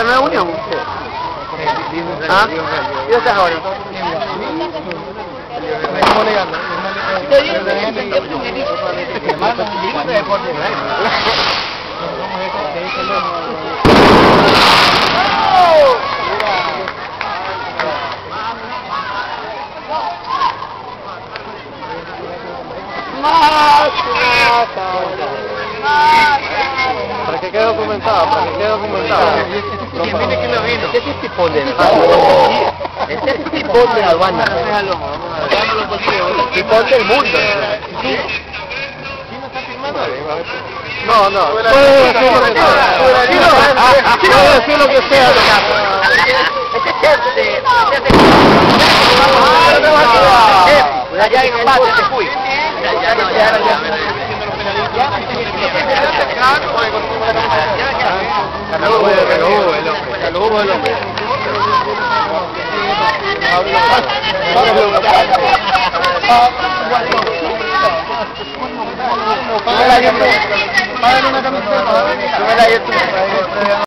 nueva unión? ¿Ah? ¿Y dónde estás ahora? Para que quede documentado, para que quede documentado. ¿Quién viene que lo vino? Este es tipón de Este es tipón de la aduana. Tipón del mundo. No, no. Puede decir lo que sea. Puede decir lo que sea. Allá en el patio te fui. Págale una camiseta.